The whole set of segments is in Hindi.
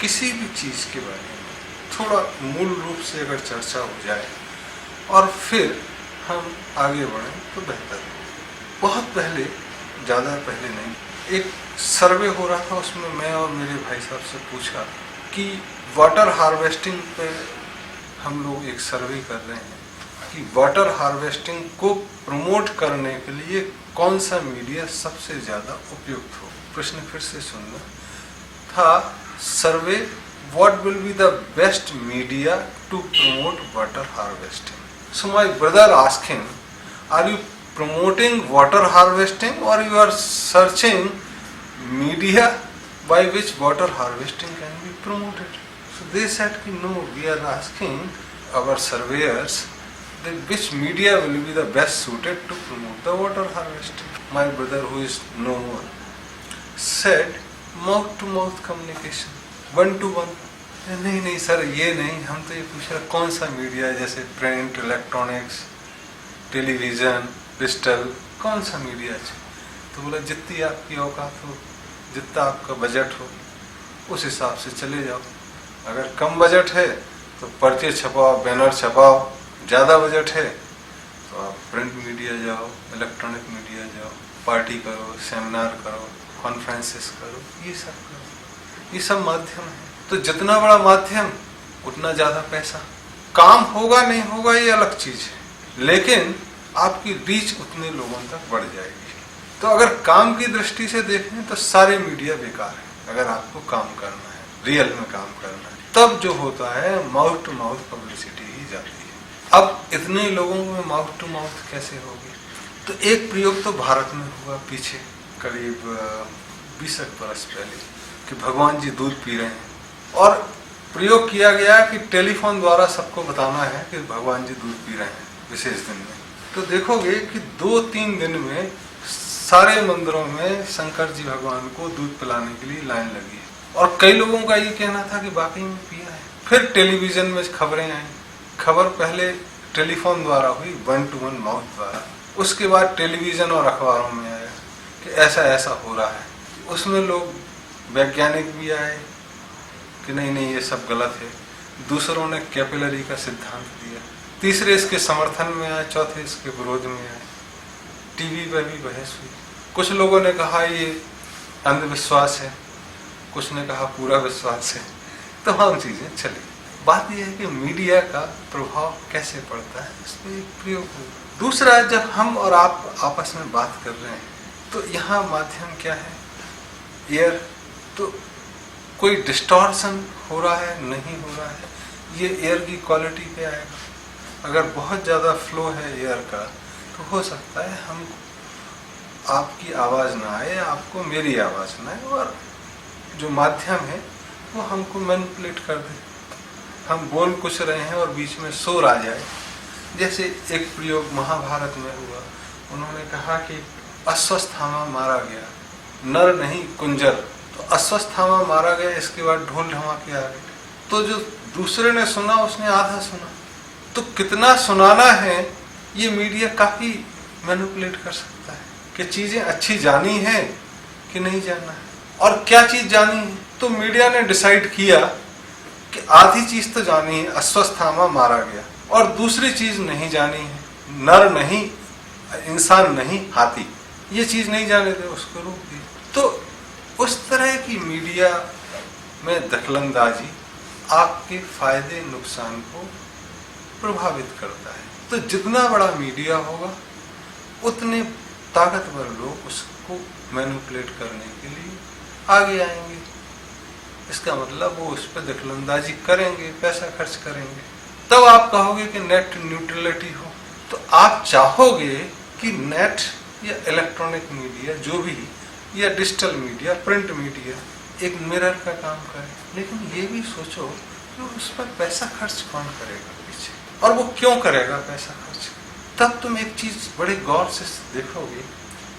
किसी भी चीज़ के बारे में थोड़ा मूल रूप से अगर चर्चा हो जाए और फिर हम आगे बढ़ें तो बेहतर हो। बहुत पहले, ज़्यादा पहले नहीं, एक सर्वे हो रहा था, उसमें मैं और मेरे भाई साहब से पूछा कि वाटर हार्वेस्टिंग पे हम लोग एक सर्वे कर रहे हैं कि वाटर हार्वेस्टिंग को प्रमोट करने के लिए कौन सा मीडिया सबसे ज़्यादा उपयुक्त हो। प्रश्न फिर से सुनना था, survey what will be the best media to promote water harvesting. So my brother asked him, are you promoting water harvesting or you are searching media by which water harvesting can be promoted? So they said no, we are asking our surveyors that which media will be the best suited to promote the water harvesting. My brother, who is no more, said mouth to mouth communication, one to one. नहीं सर, ये नहीं, हम तो ये पूछ रहे कौन सा मीडिया, जैसे प्रिंट, इलेक्ट्रॉनिक्स, टेलीविजन, डिजिटल, कौन सा मीडिया चाहिए? तो बोला जितनी आपकी औकात हो, जितना आपका बजट हो, उस हिसाब से चले जाओ। अगर कम बजट है तो पर्चे छपाओ, बैनर छपाओ, ज़्यादा बजट है तो आप प्रिंट मीडिया जाओ, इलेक्ट्रॉनिक मीडिया जाओ, पार्टी करो, सेमिनार करो, कॉन्फ्रेंसेस करो, ये सब करो। ये सब माध्यम है। तो जितना बड़ा माध्यम उतना ज़्यादा पैसा। काम होगा नहीं होगा ये अलग चीज़ है, लेकिन आपकी रीच उतने लोगों तक बढ़ जाएगी। तो अगर काम की दृष्टि से देखें तो सारे मीडिया बेकार है। अगर आपको काम करना है, रियल में काम करना है, तब जो होता है माउथ टू माउथ पब्लिसिटी ही जाती है। अब इतने लोगों में माउथ टू माउथ कैसे होगी? तो एक प्रयोग तो भारत में हुआ पीछे करीब 20 बरस पहले कि भगवान जी दूध पी रहे हैं और प्रयोग किया गया कि टेलीफोन द्वारा सबको बताना है कि भगवान जी दूध पी रहे हैं विशेष दिन में। तो देखोगे कि 2-3 दिन में सारे मंदिरों में शंकर जी भगवान को दूध पिलाने के लिए लाइन लगी है और कई लोगों का ये कहना था कि वाकई में पिया है। फिर टेलीविजन में खबरें आई। खबर पहले टेलीफोन द्वारा हुई, 1 to 1 माउथ द्वारा। उसके बाद टेलीविजन और अखबारों में आया कि ऐसा ऐसा हो रहा है। उसमें लोग वैज्ञानिक भी आए कि नहीं ये सब गलत है। दूसरों ने कैपिलरी का सिद्धांत दिया, तीसरे इसके समर्थन में आए, चौथे इसके विरोध में आए। टीवी पर भी बहस हुई। कुछ लोगों ने कहा ये अंधविश्वास है, कुछ ने कहा पूरा विश्वास है। तमाम चीजें चली। बात यह है कि मीडिया का प्रभाव कैसे पड़ता है, इस पर एक प्रयोग हो। दूसरा, जब हम और आप आपस में बात कर रहे हैं तो यहाँ माध्यम क्या है? एयर। तो कोई डिस्टॉर्शन हो रहा है, नहीं हो रहा है, ये एयर की क्वालिटी पे आएगा। अगर बहुत ज़्यादा फ्लो है एयर का तो हो सकता है हम आपकी आवाज़ ना आए, आपको मेरी आवाज़ ना आए और जो माध्यम है वो हमको मैनिपुलेट कर दे। हम बोल कुछ रहे हैं और बीच में शोर आ जाए। जैसे एक प्रयोग महाभारत में हुआ, उन्होंने कहा कि अश्वत्थामा मारा गया, नर नहीं कुंजर। तो अश्वत्थामा मारा गया, इसके बाद ढोल ढमाके आ गए। तो जो दूसरे ने सुना उसने आधा सुना। तो कितना सुनाना है ये मीडिया काफी मैनिपुलेट कर सकता है कि चीजें अच्छी जानी है कि नहीं जानना है और क्या चीज जानी है। तो मीडिया ने डिसाइड किया कि आधी चीज तो जानी है, अश्वत्थामा मारा गया, और दूसरी चीज नहीं जानी है, नर नहीं, इंसान नहीं, हाथी। ये चीज नहीं जाने दे, उसको रोक दिया। तो उस तरह की मीडिया में दखलंदाजी आपके फायदे नुकसान को प्रभावित करता है। तो जितना बड़ा मीडिया होगा उतने ताकतवर लोग उसको मैनिपुलेट करने के लिए आगे आएंगे। इसका मतलब वो उस पर दखलंदाजी करेंगे, पैसा खर्च करेंगे। तब आप कहोगे कि नेट न्यूट्रलिटी हो। तो आप चाहोगे कि नेट या इलेक्ट्रॉनिक मीडिया जो भी, या डिजिटल मीडिया, प्रिंट मीडिया एक मिरर का काम करे। लेकिन ये भी सोचो कि उस पर पैसा खर्च कौन करेगा पीछे, और वो क्यों करेगा पैसा खर्च? तब तुम एक चीज बड़े गौर से देखोगे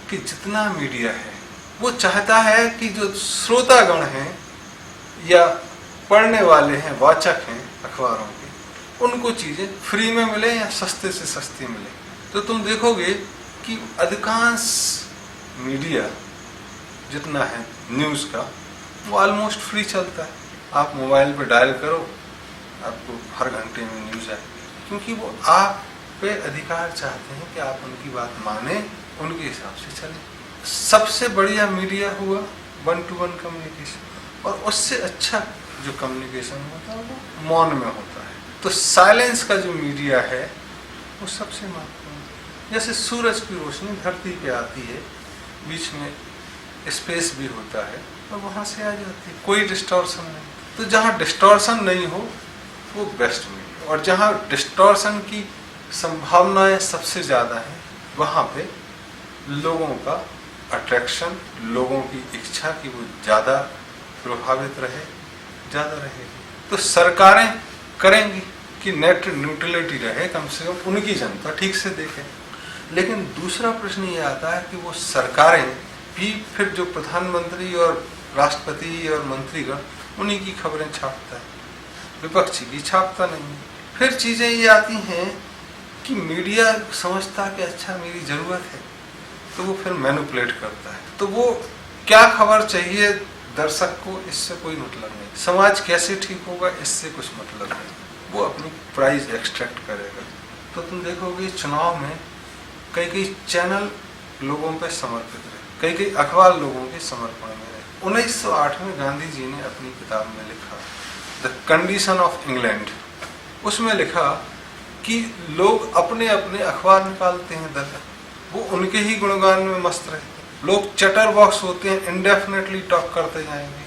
कि जितना मीडिया है वो चाहता है कि जो श्रोतागण हैं या पढ़ने वाले हैं, वाचक हैं अखबारों के, उनको चीजें फ्री में मिले या सस्ते से सस्ती मिले। तो तुम देखोगे कि अधिकांश मीडिया जितना है न्यूज़ का, वो ऑलमोस्ट फ्री चलता है। आप मोबाइल पे डायल करो, आपको हर घंटे में न्यूज़ आए, क्योंकि वो आप पे अधिकार चाहते हैं कि आप उनकी बात माने, उनके हिसाब से चले। सबसे बढ़िया मीडिया हुआ 1-to-1 कम्युनिकेशन, और उससे अच्छा जो कम्युनिकेशन होता है वो मौन में होता है। तो साइलेंस का जो मीडिया है वो सबसे महत्वपूर्ण है। जैसे सूरज की रोशनी धरती पे आती है, बीच में स्पेस भी होता है और वहाँ से आ जाती है, कोई डिस्टॉर्शन नहीं। तो जहाँ डिस्टॉर्शन नहीं हो वो बेस्ट मीडिया, और जहाँ डिस्टॉर्शन की संभावनाएं सबसे ज़्यादा हैं वहाँ पे लोगों का अट्रैक्शन, लोगों की इच्छा कि वो ज़्यादा प्रभावित रहे, ज़्यादा रहेगी। तो सरकारें करेंगी कि नेट न्यूट्रलिटी रहे, कम से कम उनकी जनता ठीक से देखे। लेकिन दूसरा प्रश्न ये आता है कि वो सरकारें भी फिर जो प्रधानमंत्री और राष्ट्रपति और मंत्रीगण उन्हीं की खबरें छापता है, विपक्षी की छापता नहीं। फिर चीज़ें ये आती हैं कि मीडिया समझता कि अच्छा मेरी ज़रूरत है, तो वो फिर मैनिपुलेट करता है। तो वो क्या खबर चाहिए दर्शक को, इससे कोई मतलब नहीं। समाज कैसे ठीक होगा, इससे कुछ मतलब नहीं। वो अपनी प्राइस एक्सट्रैक्ट करेगा। तो तुम देखोगे चुनाव में कई कई चैनल लोगों पे समर्पित रहे, कई कई अखबार लोगों के समर्पण में रहे। 1908 में गांधी जी ने अपनी किताब में लिखा द कंडीशन ऑफ इंग्लैंड, उसमें लिखा कि लोग अपने अपने अखबार निकालते हैं दल, वो उनके ही गुणगान में मस्त रहते। लोग चटर बॉक्स होते हैं, इंडेफिनेटली टॉक करते जाएंगे,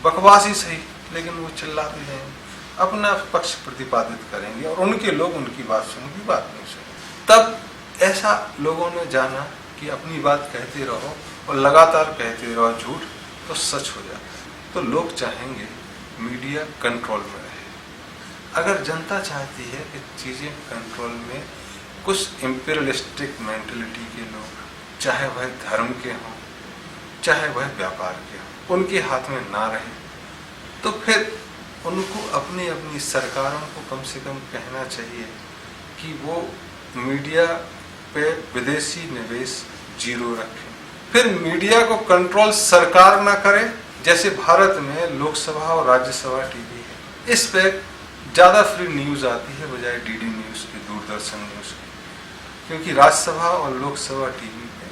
बकवास ही सही लेकिन वो चिल्लाते जाएंगे, अपना पक्ष प्रतिपादित करेंगे, और उनके लोग उनकी बात सुनेंगे, बात नहीं सुनेंगे। तब ऐसा लोगों ने जाना कि अपनी बात कहते रहो और लगातार कहते रहो झूठ, तो सच हो जाता है। तो लोग चाहेंगे मीडिया कंट्रोल में रहे। अगर जनता चाहती है कि चीज़ें कंट्रोल में, कुछ इम्पीरियलिस्टिक मेंटलिटी के लोग, चाहे वह धर्म के हों चाहे वह व्यापार के हों, उनके हाथ में ना रहे, तो फिर उनको अपनी अपनी सरकारों को कम से कम कहना चाहिए कि वो मीडिया पे विदेशी निवेश 0 रखें। फिर मीडिया को कंट्रोल सरकार ना करे, जैसे भारत में लोकसभा और राज्यसभा टीवी है, इस पे ज़्यादा फ्री न्यूज़ आती है बजाय डीडी न्यूज़ की, दूरदर्शन न्यूज़ की, क्योंकि राज्यसभा और लोकसभा टीवी पे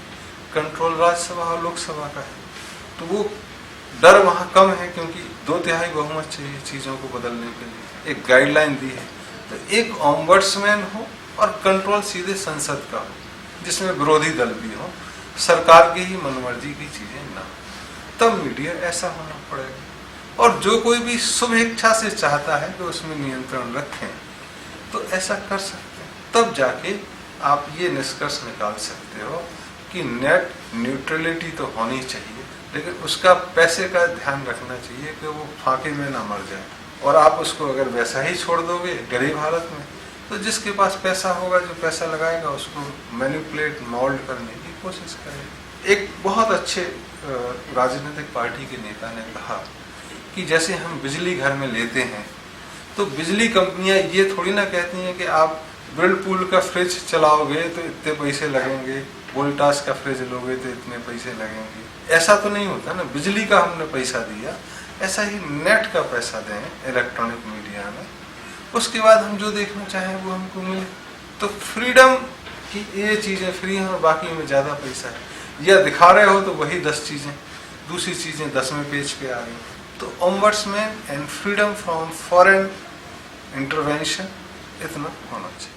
कंट्रोल राज्यसभा और लोकसभा का है। तो वो डर वहाँ कम है, क्योंकि 2/3 बहुमत चाहिए चीज़ों को बदलने के लिए। एक गाइडलाइन दी है, तो एक ऑम्बड्समैन हो और कंट्रोल सीधे संसद का हो, जिसमें विरोधी दल भी हो, सरकार की ही मनमर्जी की चीज़ें ना, तब मीडिया ऐसा होना पड़ेगा। और जो कोई भी शुभ इच्छा से चाहता है कि उसमें नियंत्रण रखें, तो ऐसा कर सकते हैं। तब जाके आप ये निष्कर्ष निकाल सकते हो कि नेट न्यूट्रलिटी तो होनी चाहिए, लेकिन उसका पैसे का ध्यान रखना चाहिए कि वो फाके में ना मर जाए। और आप उसको अगर वैसा ही छोड़ दोगे गरीब हालत में, तो जिसके पास पैसा होगा, जो पैसा लगाएगा, उसको मैनिपुलेट, मोल्ड करने की कोशिश करेगा। एक बहुत अच्छे राजनीतिक पार्टी के नेता ने कहा कि जैसे हम बिजली घर में लेते हैं, तो बिजली कंपनियां ये थोड़ी ना कहती हैं कि आप व्हर्लपूल का फ्रिज चलाओगे तो इतने पैसे लगेंगे, वोल्टास का फ्रिज लोगे तो इतने पैसे लगेंगे। ऐसा तो नहीं होता ना, बिजली का हमने पैसा दिया, ऐसा ही नेट का पैसा दें इलेक्ट्रॉनिक मीडिया में, उसके बाद हम जो देखना चाहें वो हमको मिले। तो फ्रीडम की ये चीज़ें फ्री हैं और बाकी में ज़्यादा पैसा है, या दिखा रहे हो तो वही 10 चीज़ें, दूसरी चीज़ें 10वें पेज पे आ गई। तो ombudsman and freedom from foreign intervention, इतना होना चाहिए।